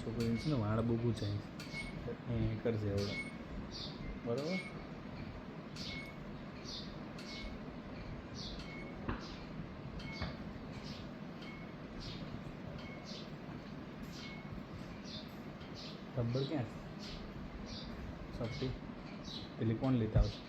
છોકરીને છે ને વાળ બહુ ગુચાય એ કરશે એવડો બરાબર. રબર ક્યાં સપટી પેલી કોણ લેતા આવશે?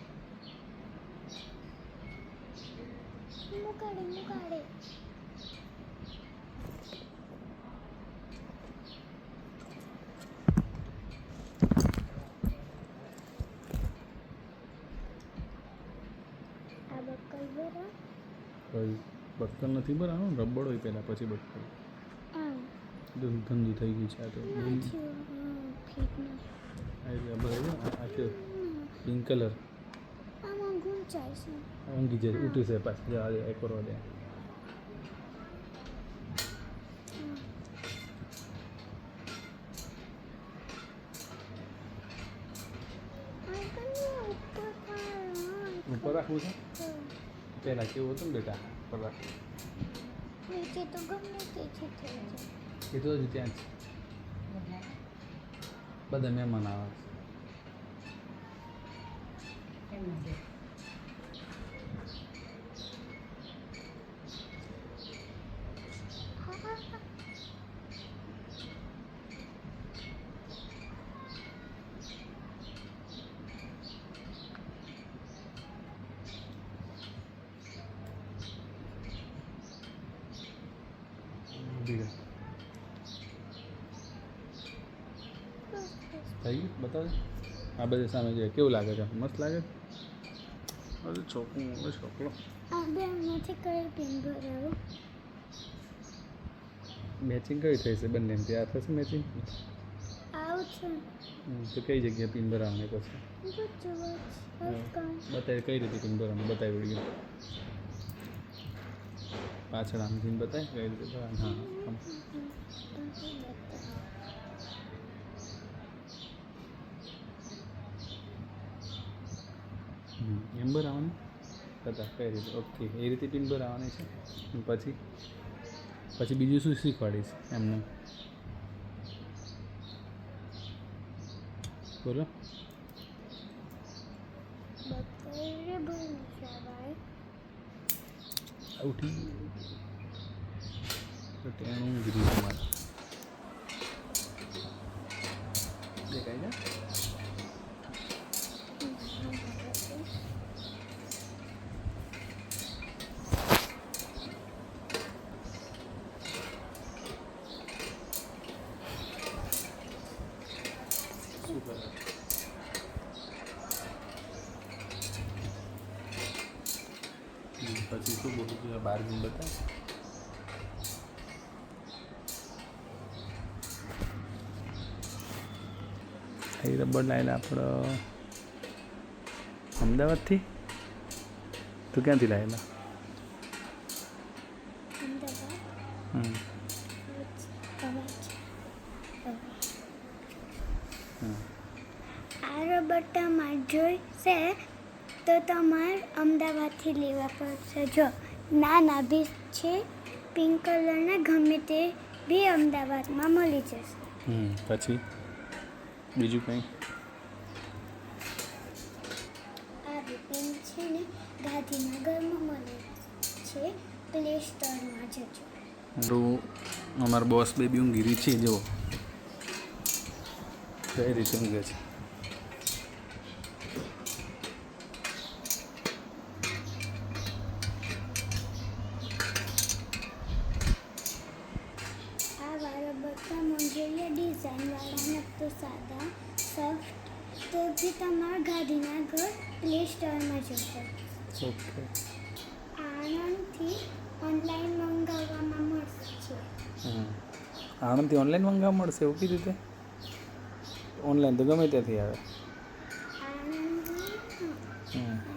બક્કર નથી બરાબર, રબડ હોય પહેલાં પછી બક્કર. ગંદુ થઈ ગયું છે આ તો. આ કે પિંક કલર ઊંઘી જાય ઉઠી છે પાછી જવા દે એક કરવા દે. ઉપર રાખવું છે પહેલાં કેવું હતું ને બેટા ઉપર રાખવું એ તો હજી ત્યાં જ બધા મહેમાન આવે છે. થઈ ગયું બતાવે આ બધી સામે જોઈએ કેવું લાગે છે? મસ્ત લાગે છે. હજુ છોકરું છોકરો મેચિંગ કઈ થઈ છે બંને ત્યાં થશે મેચિંગ તો કઈ જગ્યાએ પિન ભરાવાની પછી બતાવી કઈ રીતે પિન ભરવાનું બતાવી વિડીયો પાછળ આમ પિન બતાવે કઈ રીતે ભરવાનું. હા એમ ભરાવાનું બતા કઈ રીતે? ઓકે એ રીતે પિન ભરાવાની છે. પછી બીજું શું શીખવાડીશ એમને બોલો? ઉઠી તો તેનું ગીરી તમારે દેખાય ને શું કરે પછી શું બોલું છું બાર ગીન બતાવે એ રબર લાવેલા આપણે અમદાવાદથી. તું ક્યાંથી લાવેલા? આ રબર તમારે જોઈશે તો તમારે અમદાવાદથી લેવા પડશે. જો નાના બી છે પિંક કલરના ગમે તે બી અમદાવાદમાં મળી જશે. પછી બીજું કંઈ આ બી પિન છે ને ગાંધીનગરમાં મળે છે, પ્લે સ્ટોરમાં જજો. અમારા બોસ બેબી ઊંઘી રહી છે જુઓ કઈ રીતે ઊંઘે છે. જોઈએ ડિઝાઇનવાળા તો સાદા સોફ્ટ તો બી તમારા ગાંધીનગર પ્લે સ્ટોરમાં જશે. ઓકે આણંદથી ઓનલાઈન મંગાવવામાં મળશે. આણંદથી ઓનલાઈન મંગાવવા મળશે એવું કઈ રીતે? ઓનલાઈન તો ગમે ત્યાંથી આવે.